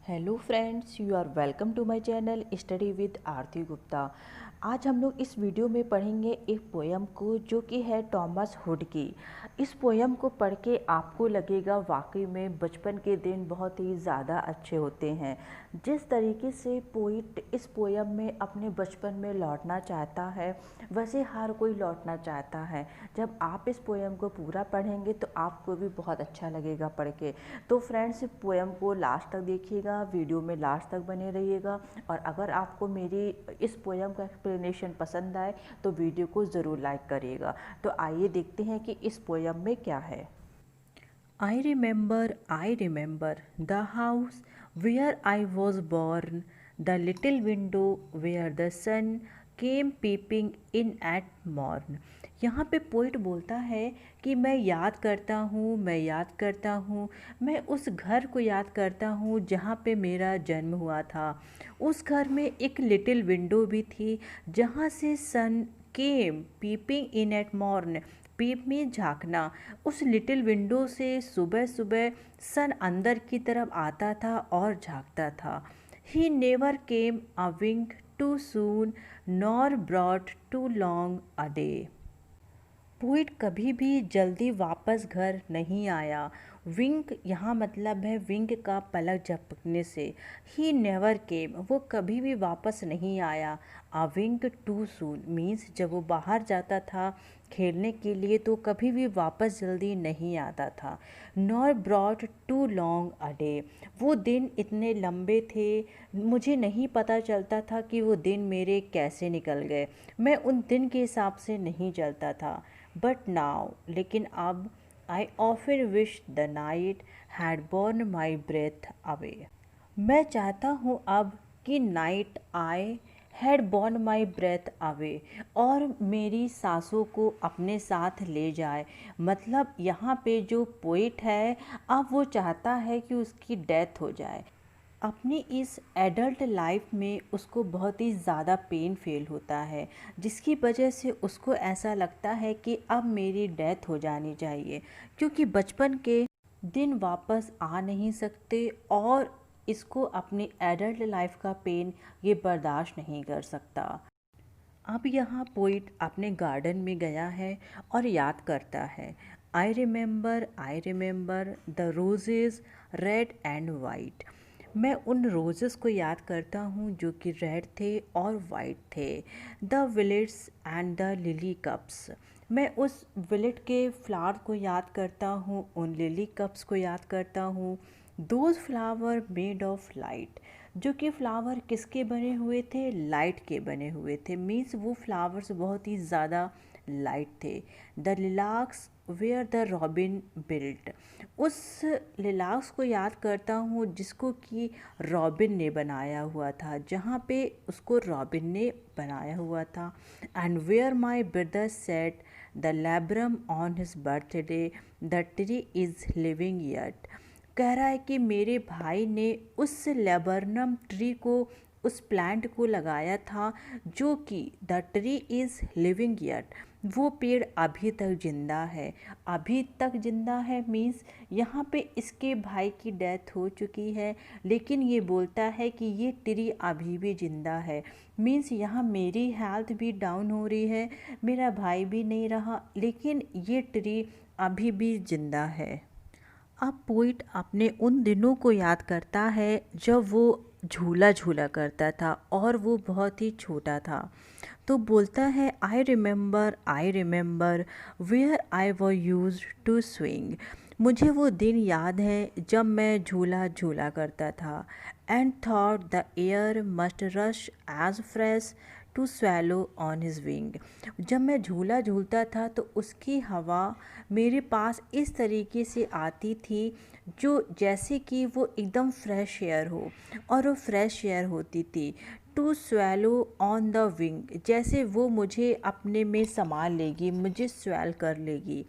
Hello friends, you are welcome to my channel study with Aarti Gupta. आज हम लोग इस वीडियो में पढ़ेंगे एक पोयम को जो कि है थॉमस हुड की। इस पोयम को पढ़ के आपको लगेगा वाकई में बचपन के दिन बहुत ही ज़्यादा अच्छे होते हैं। जिस तरीके से पोइट इस पोयम में अपने बचपन में लौटना चाहता है वैसे हर कोई लौटना चाहता है। जब आप इस पोयम को पूरा पढ़ेंगे तो आपको भी बहुत अच्छा लगेगा पढ़ के। तो फ्रेंड्स, पोयम को लास्ट तक देखिएगा, वीडियो में लास्ट तक बने रहिएगा। और अगर आपको मेरी इस पोयम का एक्सप्लेनेशन पसंद आए तो वीडियो को ज़रूर लाइक करिएगा। तो आइए देखते हैं कि इस पोयम में क्या है। I remember the house where I was born, the little window where the sun came peeping in at morn। यहाँ पे पोइट बोलता है कि मैं याद करता हूँ, मैं उस घर को याद करता हूँ जहाँ पे मेरा जन्म हुआ था। उस घर में एक लिटिल विंडो भी थी जहाँ से सन केम पीपिंग इन एट मॉर्न। पीप में झांकना। उस लिटिल विंडो से सुबह सुबह सन अंदर की तरफ आता था और झांकता था। He never came a wink too soon nor brought too long a day. Poet कभी भी जल्दी वापस घर नहीं आया। विंक यहाँ मतलब है विंक का पलक झपकने से। ही नेवर केम वो कभी भी वापस नहीं आया। आ विंक टू सून मीन्स जब वो बाहर जाता था खेलने के लिए तो कभी भी वापस जल्दी नहीं आता था। Nor brought too long a day वो दिन इतने लंबे थे मुझे नहीं पता चलता था कि वो दिन मेरे कैसे निकल गए। मैं उन दिन के हिसाब से नहीं चलता था। बट नाउ लेकिन अब I often wish the night had borne my breath away. मैं चाहता हूँ अब कि नाइट आए had borne my breath away और मेरी सांसों को अपने साथ ले जाए। मतलब यहाँ पे जो पोइट है अब वो चाहता है कि उसकी डेथ हो जाए। अपनी इस एडल्ट लाइफ में उसको बहुत ही ज़्यादा पेन फील होता है जिसकी वजह से उसको ऐसा लगता है कि अब मेरी डेथ हो जानी चाहिए क्योंकि बचपन के दिन वापस आ नहीं सकते और इसको अपनी एडल्ट लाइफ का पेन ये बर्दाश्त नहीं कर सकता। अब यहाँ पोइट अपने गार्डन में गया है और याद करता है। I remember the roses red and white. मैं उन रोजेस को याद करता हूँ जो कि रेड थे और वाइट थे। The violets and the lily cups. मैं उस विलेट के फ्लावर को याद करता हूँ, उन लिली कप्स को याद करता हूँ। Those flower made of light. जो कि फ्लावर किसके बने हुए थे? लाइट के बने हुए थे। मीन्स वो फ्लावर्स बहुत ही ज़्यादा लाइट थे। The lilacs where the robin built. उस लिलाक्स को याद करता हूँ जिसको कि रॉबिन ने बनाया हुआ था, जहाँ पे उसको रॉबिन ने बनाया हुआ था। And where my brother set the laburnum on his birthday the tree is living yet. कह रहा है कि मेरे भाई ने उस लेबरनम ट्री को उस प्लांट को लगाया था जो कि the tree is living yet. वो पेड़ अभी तक ज़िंदा है। अभी तक ज़िंदा है मीन्स यहाँ पे इसके भाई की डेथ हो चुकी है लेकिन ये बोलता है कि ये ट्री अभी भी ज़िंदा है। मीन्स यहाँ मेरी हेल्थ भी डाउन हो रही है, मेरा भाई भी नहीं रहा लेकिन ये ट्री अभी भी ज़िंदा है। अब पोइट अपने उन दिनों को याद करता है जब वो झूला झूला करता था और वो बहुत ही छोटा था। तो बोलता है आई रिमेंबर वेयर आई वो यूज टू स्विंग। मुझे वो दिन याद है जब मैं झूला झूला करता था। And thought the air must rush as fresh to swallow on his wing. जब मैं झूला झूलता था तो उसकी हवा मेरे पास इस तरीके से आती थी जो जैसे कि वो एकदम फ्रेश एयर हो, और वो फ्रेश एयर होती थी। To swallow on the wing जैसे वो मुझे अपने में संभाल लेगी, मुझे स्वैल कर लेगी।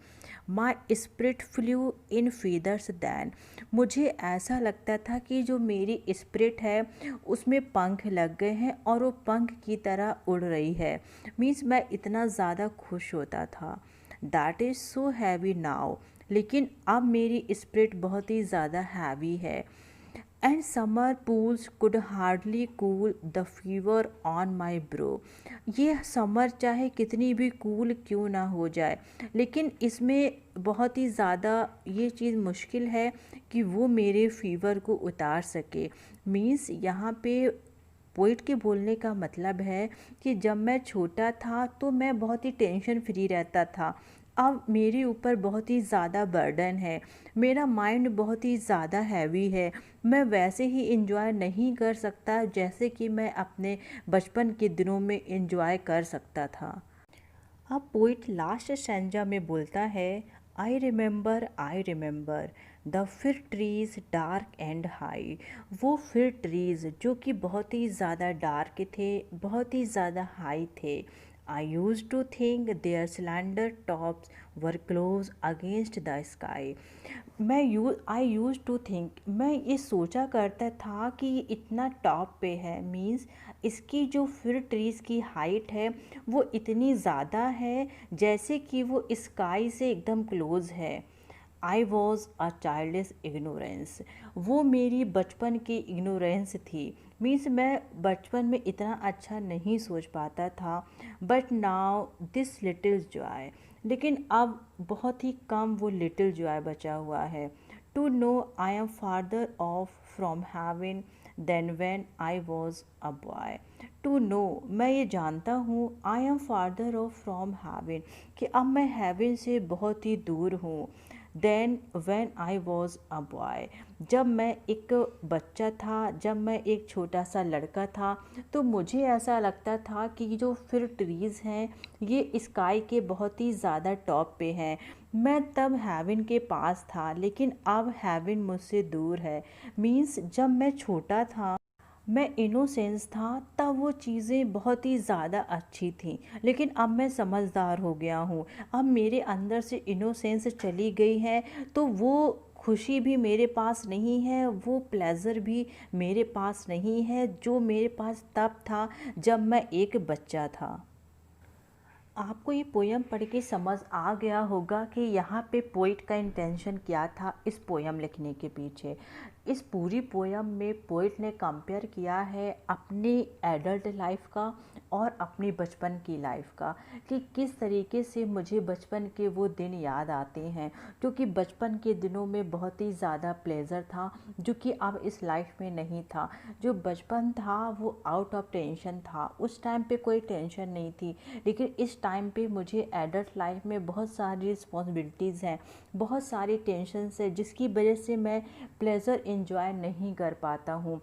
My spirit flew in feathers then. मुझे ऐसा लगता था कि जो मेरी स्पिरिट है उसमें पंख लग गए हैं और वो पंख की तरह उड़ रही है। मीन्स मैं इतना ज़्यादा खुश होता था। That is so heavy now. लेकिन अब मेरी स्पिरिट बहुत ही ज़्यादा हैवी है। And summer pools could hardly cool the fever on my bro. ये समर चाहे कितनी भी कूल क्यों ना हो जाए, लेकिन इसमें बहुत ही ज़्यादा ये चीज़ मुश्किल है कि वो मेरे फीवर को उतार सके। मीन्स यहाँ पे पोइट के बोलने का मतलब है कि जब मैं छोटा था तो मैं बहुत ही टेंशन फ्री रहता था। अब मेरे ऊपर बहुत ही ज़्यादा बर्डन है, मेरा माइंड बहुत ही ज़्यादा हैवी है। मैं वैसे ही इंजॉय नहीं कर सकता जैसे कि मैं अपने बचपन के दिनों में इंजॉय कर सकता था। अब पोइट लास्ट स्टैंजा में बोलता है, आई रिमेंबर द फिर ट्रीज डार्क एंड हाई। वो फिर ट्रीज जो कि बहुत ही ज़्यादा डार्क थे, बहुत ही ज़्यादा हाई थे। I used to think their slender tops were close against the sky. I used to think, मैं ये सोचा करता था कि ये इतना टॉप पे है। मीन्स इसकी जो फिर ट्रीज़ की हाइट है वो इतनी ज़्यादा है जैसे कि वो स्काई से एकदम क्लोज़ है। आई वॉज अ चाइल्डिश इग्नोरेंस। वो मेरी बचपन की इग्नोरेंस थी। मीन्स मैं बचपन में इतना अच्छा नहीं सोच पाता था। But now this little Joy, लेकिन अब बहुत ही कम वो लिटिल जॉय बचा हुआ है। To know I am farther off from heaven than when I was a boy. To know, मैं ये जानता हूँ, I am farther off from heaven, कि अब मैं हेवन से बहुत ही दूर हूँ। Than when I was a boy, जब मैं एक बच्चा था, जब मैं एक छोटा सा लड़का था, तो मुझे ऐसा लगता था कि जो फिर ट्रीज़ हैं ये स्काई के बहुत ही ज़्यादा टॉप पे हैं। मैं तब हेवन के पास था, लेकिन अब हेवन मुझसे दूर है। मीन्स जब मैं छोटा था, मैं इनोसेंस था, तब वो चीज़ें बहुत ही ज़्यादा अच्छी थी। लेकिन अब मैं समझदार हो गया हूँ, अब मेरे अंदर से इनोसेंस चली गई है, तो वो खुशी भी मेरे पास नहीं है, वो प्लेज़र भी मेरे पास नहीं है जो मेरे पास तब था जब मैं एक बच्चा था। आपको ये पोयम पढ़ के समझ आ गया होगा कि यहाँ पे पोइट का इंटेंशन क्या था इस पोयम लिखने के पीछे। इस पूरी पोयम में पोइट ने कंपेयर किया है अपनी एडल्ट लाइफ का और अपनी बचपन की लाइफ का, कि किस तरीके से मुझे बचपन के वो दिन याद आते हैं, क्योंकि बचपन के दिनों में बहुत ही ज़्यादा प्लेज़र था जो कि अब इस लाइफ में नहीं था। जो बचपन था वो आउट ऑफ टेंशन था, उस टाइम पे कोई टेंशन नहीं थी। लेकिन इस टाइम पे मुझे एडल्ट लाइफ में बहुत सारी रिस्पॉन्सिबिलिटीज़ हैं, बहुत सारी टेंशन्स है, जिसकी वजह से मैं प्लेज़र एंजॉय नहीं कर पाता हूँ।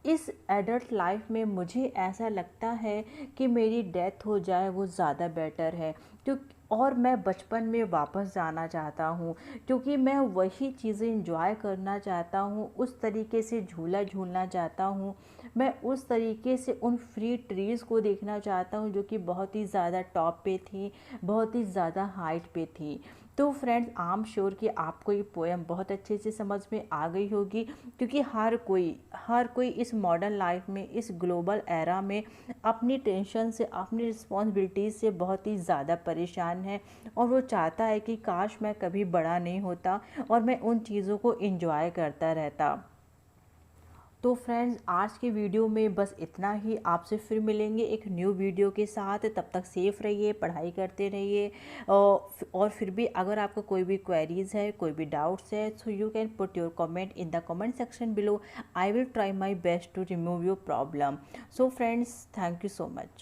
इस एडल्ट लाइफ में मुझे ऐसा लगता है कि मेरी डेथ हो जाए वो ज़्यादा बेटर है, क्योंकि और मैं बचपन में वापस जाना चाहता हूँ, क्योंकि मैं वही चीज़ें इंजॉय करना चाहता हूँ, उस तरीके से झूला झूलना चाहता हूँ, मैं उस तरीके से उन फ्री ट्रीज़ को देखना चाहता हूँ जो कि बहुत ही ज़्यादा टॉप पे थी, बहुत ही ज़्यादा हाइट पे थी। तो फ्रेंड्स, आई एम श्योर कि आपको ये पोएम बहुत अच्छे से समझ में आ गई होगी, क्योंकि हर कोई इस मॉडर्न लाइफ में, इस ग्लोबल एरा में अपनी टेंशन से, अपनी रिस्पॉन्सिबिलिटीज़ से बहुत ही ज़्यादा परेशान है, और वो चाहता है कि काश मैं कभी बड़ा नहीं होता और मैं उन चीज़ों को एंजॉय करता रहता। तो फ्रेंड्स, आज की वीडियो में बस इतना ही। आपसे फिर मिलेंगे एक न्यू वीडियो के साथ। तब तक सेफ़ रहिए, पढ़ाई करते रहिए, और फिर भी अगर आपको कोई भी क्वेरीज़ है, कोई भी डाउट्स है, so you can put your comment in the comment section below. I will try my best to remove your problem. So friends, thank you so much.